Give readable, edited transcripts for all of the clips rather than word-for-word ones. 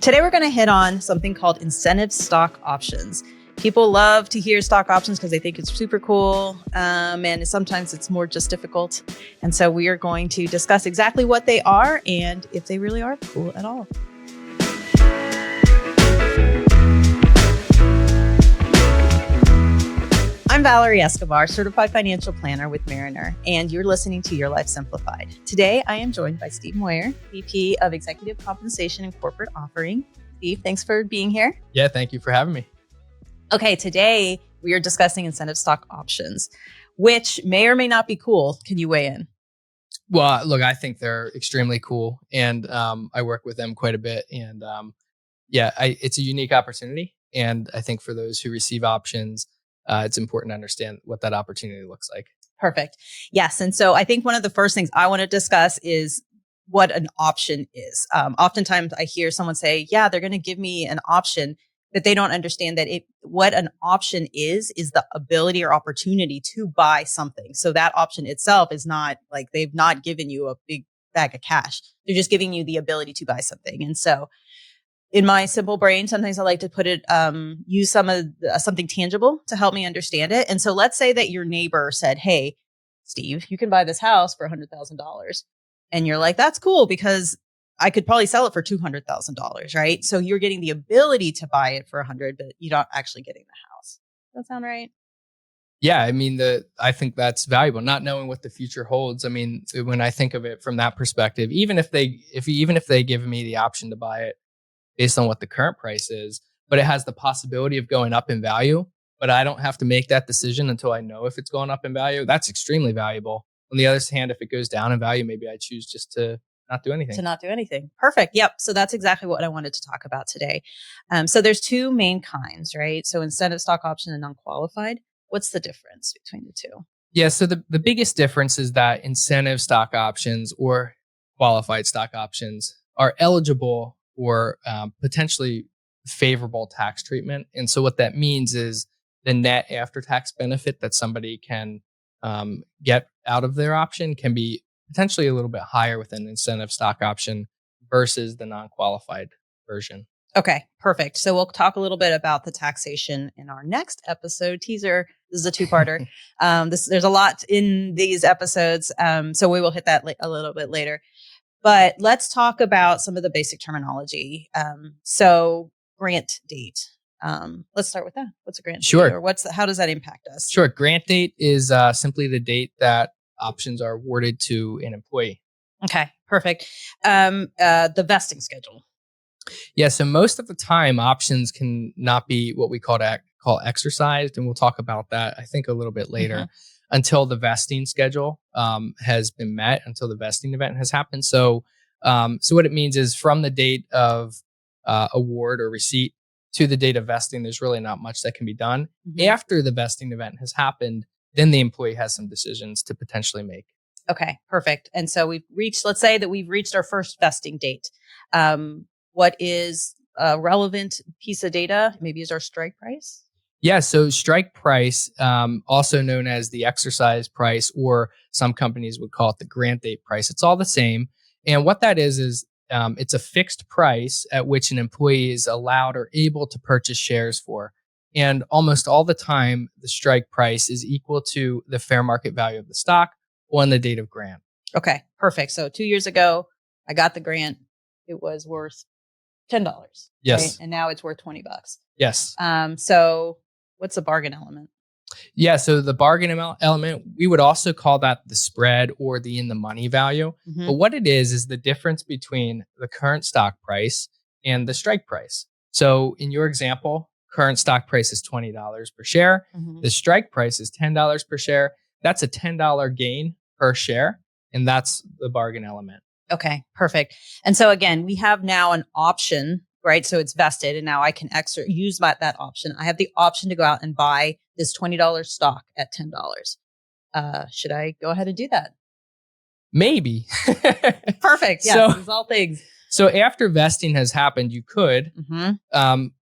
Today, we're going to hit on something called incentive stock options. People love to hear stock options because they think it's super cool, and sometimes it's more just difficult. And so we are going to discuss exactly what they are and if they really are cool at all. I'm Valerie Escobar, certified financial planner with Mariner, and you're listening to Your Life Simplified. Today, I am joined by Steve Moyer, VP of Executive Compensation and Corporate Offering. Steve, thanks for being here. Yeah, thank you for having me. Okay, today we are discussing incentive stock options, which may or may not be cool. Can you weigh in? Well, look, I think they're extremely cool, and I work with them quite a bit. And it's a unique opportunity. And I think for those who receive options, it's important to understand what that opportunity looks like. Perfect. Yes. And so I think one of the first things I want to discuss is what an option is. Oftentimes I hear someone say, yeah, they're going to give me an option, but they don't understand that what an option is the ability or opportunity to buy something. So that option itself is not like they've not given you a big bag of cash. They're just giving you the ability to buy something. And so in my simple brain, sometimes I like to put it, use something tangible to help me understand it. And so let's say that your neighbor said, hey, Steve, you can buy this house for $100,000. And you're like, that's cool because I could probably sell it for $200,000, right? So you're getting the ability to buy it for $100,000, but you're not actually getting the house. Does that sound right? Yeah, I mean, I think that's valuable. Not knowing what the future holds. I mean, when I think of it from that perspective, even if they give me the option to buy it based on what the current price is, but it has the possibility of going up in value, but I don't have to make that decision until I know if it's going up in value. That's extremely valuable. On the other hand, if it goes down in value, maybe I choose just to not do anything. Perfect. Yep. So that's exactly what I wanted to talk about today. So there's two main kinds, right? So incentive stock option and non-qualified. What's the difference between the two? Yeah. So the biggest difference is that incentive stock options or qualified stock options are eligible for potentially favorable tax treatment. And so what that means is the net after-tax benefit that somebody can get out of their option can be potentially a little bit higher with an incentive stock option versus the non-qualified version. Okay, perfect. So we'll talk a little bit about the taxation in our next episode teaser. This is a two-parter. There's a lot in these episodes, so we will hit that a little bit later. But let's talk about some of the basic terminology. So grant date. Let's start with that. What's a grant date? Sure. Or how does that impact us? Sure. Grant date is simply the date that options are awarded to an employee. Okay, perfect. The vesting schedule. Yeah. So most of the time, options can not be what we call exercised, and we'll talk about that I think a little bit later. Until the vesting schedule has been met, until the vesting event has happened. So what it means is from the date of award or receipt to the date of vesting, there's really not much that can be done. After the vesting event has happened, then the employee has some decisions to potentially make. Okay, perfect. And so let's say that we've reached our first vesting date. What is a relevant piece of data? Maybe is our strike price? Yeah, so strike price, also known as the exercise price, or some companies would call it the grant date price. It's all the same. And what that is it's a fixed price at which an employee is allowed or able to purchase shares for. And almost all the time, the strike price is equal to the fair market value of the stock on the date of grant. Okay, perfect. So 2 years ago, I got the grant. It was worth $10. Yes. Right? And now it's worth $20. Yes. So what's the bargain element? Yeah. So the bargain element, we would also call that the spread or the in the money value. But what it is the difference between the current stock price and the strike price. So in your example, current stock price is $20 per share. The strike price is $10 per share. That's a $10 gain per share. And that's the bargain element. Okay, perfect. And so again, we have now an option, right? So it's vested and now I can use that option. I have the option to go out and buy this $20 stock at $10. Should I go ahead and do that? Maybe. Perfect. Yeah, these all things. So after vesting has happened, you could.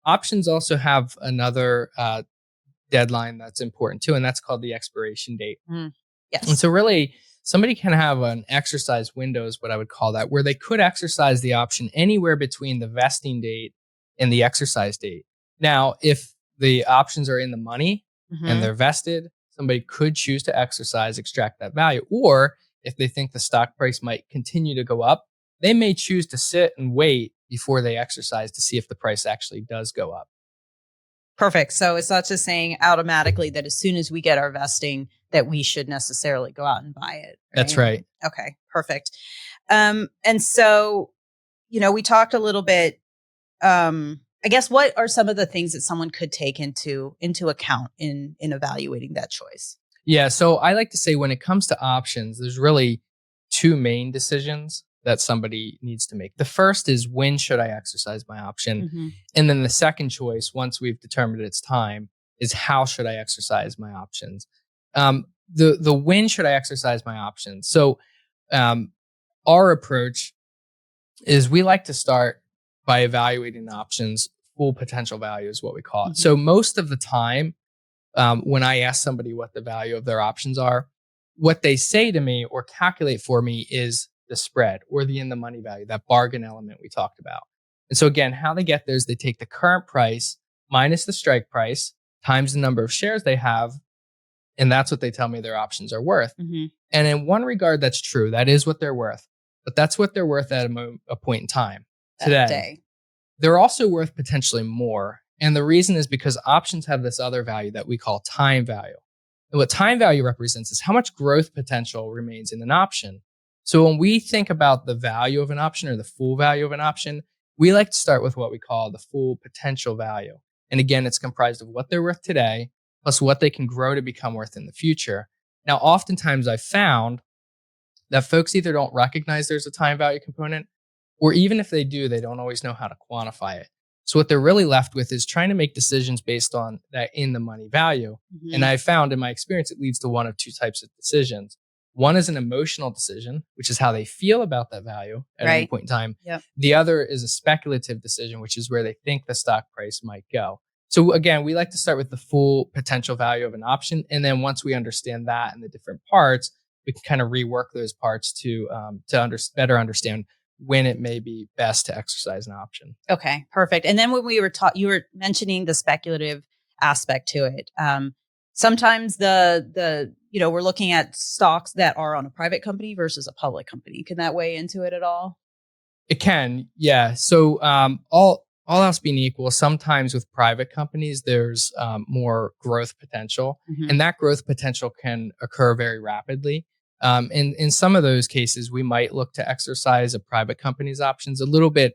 Options also have another deadline that's important too, and that's called the expiration date. Yes. And so really, somebody can have an exercise window is what I would call that, where they could exercise the option anywhere between the vesting date and the exercise date. Now, if the options are in the money and they're vested, somebody could choose to exercise, extract that value. Or if they think the stock price might continue to go up, they may choose to sit and wait before they exercise to see if the price actually does go up. Perfect. So it's not just saying automatically that as soon as we get our vesting that we should necessarily go out and buy it. Right? That's right. Okay, perfect. And so, we talked a little bit, I guess, what are some of the things that someone could take into account in evaluating that choice? Yeah. So I like to say when it comes to options, there's really two main decisions that somebody needs to make. The first is, when should I exercise my option? And then the second choice, once we've determined it's time, is how should I exercise my options? The when should I exercise my options? So our approach is we like to start by evaluating the options full potential value is what we call it. So most of the time, when I ask somebody what the value of their options are, what they say to me or calculate for me is the spread or the in the money value, that bargain element we talked about. And so again, how they get there is they take the current price minus the strike price times the number of shares they have, and that's what they tell me their options are worth. And in one regard, that's true. That is what they're worth. But that's what they're worth at a point in time. Today. They're also worth potentially more. And the reason is because options have this other value that we call time value. And what time value represents is how much growth potential remains in an option. So when we think about the value of an option or the full value of an option, we like to start with what we call the full potential value. And again, it's comprised of what they're worth today plus what they can grow to become worth in the future. Now, oftentimes I've found that folks either don't recognize there's a time value component, or even if they do, they don't always know how to quantify it. So what they're really left with is trying to make decisions based on that in the money value. And I found in my experience, it leads to one of two types of decisions. One is an emotional decision, which is how they feel about that value at any point in time. The other is a speculative decision, which is where they think the stock price might go. So again, we like to start with the full potential value of an option. And then once we understand that and the different parts, we can kind of rework those parts to better understand when it may be best to exercise an option. Okay, perfect. And then when we were you were mentioning the speculative aspect to it. Sometimes we're looking at stocks that are on a private company versus a public company. Can that weigh into it at all? It can, yeah. So all else being equal, sometimes with private companies, there's more growth potential, and that growth potential can occur very rapidly. In some of those cases, we might look to exercise a private company's options a little bit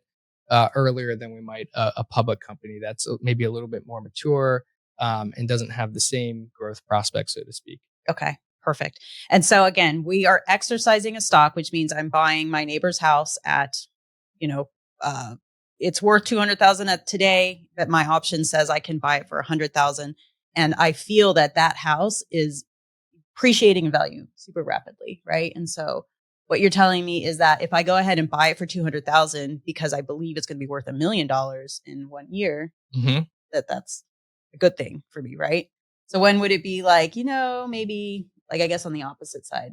earlier than we might a public company that's maybe a little bit more mature and doesn't have the same growth prospects, so to speak. Okay, perfect. And so again, we are exercising a stock, which means I'm buying my neighbor's house at, it's worth 200,000 at today, but my option says I can buy it for 100,000, and I feel that house is appreciating in value super rapidly, right? And so what you're telling me is that if I go ahead and buy it for 200,000 because I believe it's going to be worth $1 million in 1 year, that's a good thing for me, right? So when would it be like, maybe like, I guess on the opposite side?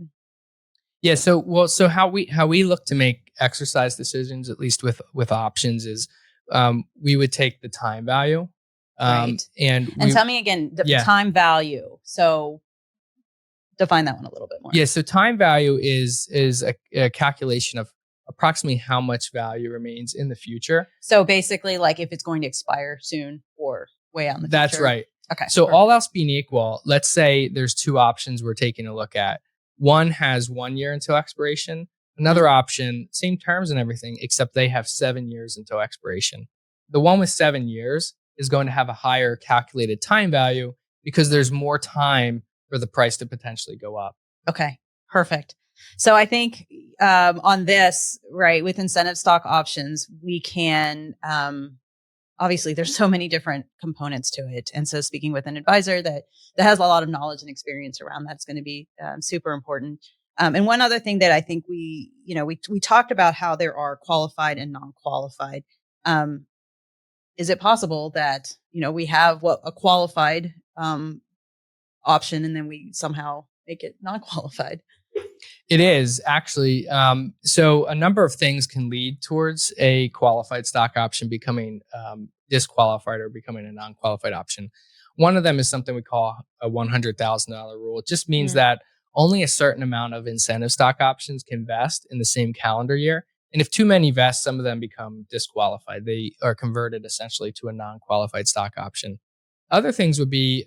Yeah. So how we look to make exercise decisions, at least with options, is we would take the time value, right? And tell me again the time value. So define that one a little bit more. Yeah. So time value is a calculation of approximately how much value remains in the future. So basically, like if it's going to expire soon or way out in the future. That's right. Okay. So all else being equal, let's say there's two options we're taking a look at. One has 1 year until expiration. Another option, same terms and everything, except they have 7 years until expiration. The one with 7 years is going to have a higher calculated time value because there's more time for the price to potentially go up. Okay, perfect. So I think on this, right, with incentive stock options, we can, obviously there's so many different components to it. And so speaking with an advisor that has a lot of knowledge and experience around that's going to be super important. And one other thing that I think we talked about how there are qualified and non-qualified. Is it possible that, we have a qualified option and then we somehow make it non-qualified? It is actually. So a number of things can lead towards a qualified stock option becoming disqualified or becoming a non-qualified option. One of them is something we call a $100,000 rule. It just means that only a certain amount of incentive stock options can vest in the same calendar year. And if too many vest, some of them become disqualified. They are converted essentially to a non-qualified stock option. Other things would be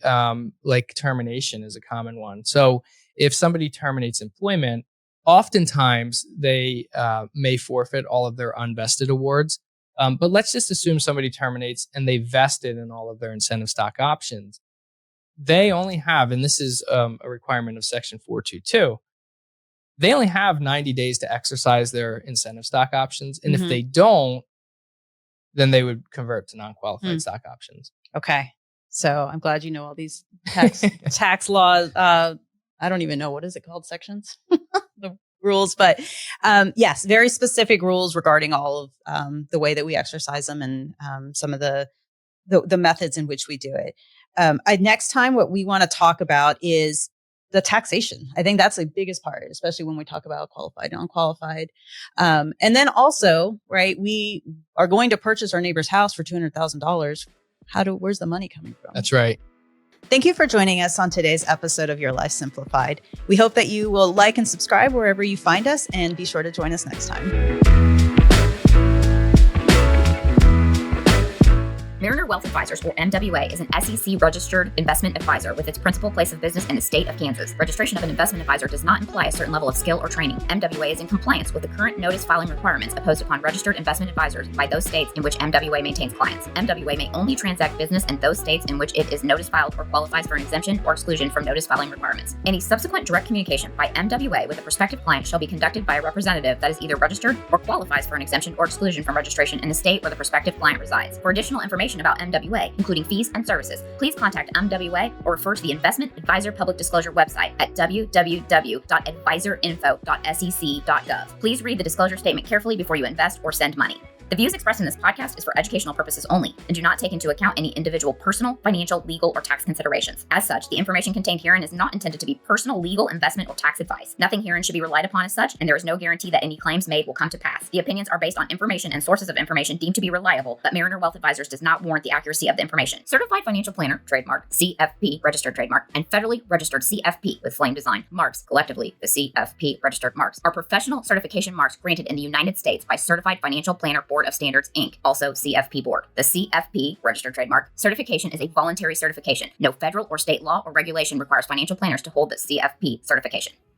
like termination is a common one. So if somebody terminates employment, oftentimes they may forfeit all of their unvested awards. But let's just assume somebody terminates and they vested in all of their incentive stock options. They only have, and this is a requirement of Section 422, they only have 90 days to exercise their incentive stock options. And if they don't, then they would convert to non-qualified stock options. Okay. So I'm glad you know all these tax laws. I don't even know, what is it called? Sections? The rules. But yes, very specific rules regarding all of the way that we exercise them and some of the methods in which we do it. Next time, what we want to talk about is the taxation. I think that's the biggest part, especially when we talk about qualified, non-qualified. And then also, right, we are going to purchase our neighbor's house for $200,000. Where's the money coming from? That's right. Thank you for joining us on today's episode of Your Life Simplified. We hope that you will like and subscribe wherever you find us, and be sure to join us next time. Mariner Wealth Advisors, or MWA, is an SEC-registered investment advisor with its principal place of business in the state of Kansas. Registration of an investment advisor does not imply a certain level of skill or training. MWA is in compliance with the current notice filing requirements imposed upon registered investment advisors by those states in which MWA maintains clients. MWA may only transact business in those states in which it is notice filed or qualifies for an exemption or exclusion from notice filing requirements. Any subsequent direct communication by MWA with a prospective client shall be conducted by a representative that is either registered or qualifies for an exemption or exclusion from registration in the state where the prospective client resides. For additional information about MWA, including fees and services, please contact MWA or refer to the Investment Advisor Public Disclosure website at www.advisorinfo.sec.gov. Please read the disclosure statement carefully before you invest or send money. The views expressed in this podcast is for educational purposes only and do not take into account any individual personal, financial, legal, or tax considerations. As such, the information contained herein is not intended to be personal, legal, investment, or tax advice. Nothing herein should be relied upon as such, and there is no guarantee that any claims made will come to pass. The opinions are based on information and sources of information deemed to be reliable, but Mariner Wealth Advisors does not warrant the accuracy of the information. Certified Financial Planner, trademark, CFP, registered trademark, and federally registered CFP with flame design marks, collectively the CFP registered marks, are professional certification marks granted in the United States by Certified Financial Planner Board of Standards, Inc., also CFP Board. The CFP, registered trademark, certification is a voluntary certification. No federal or state law or regulation requires financial planners to hold the CFP certification.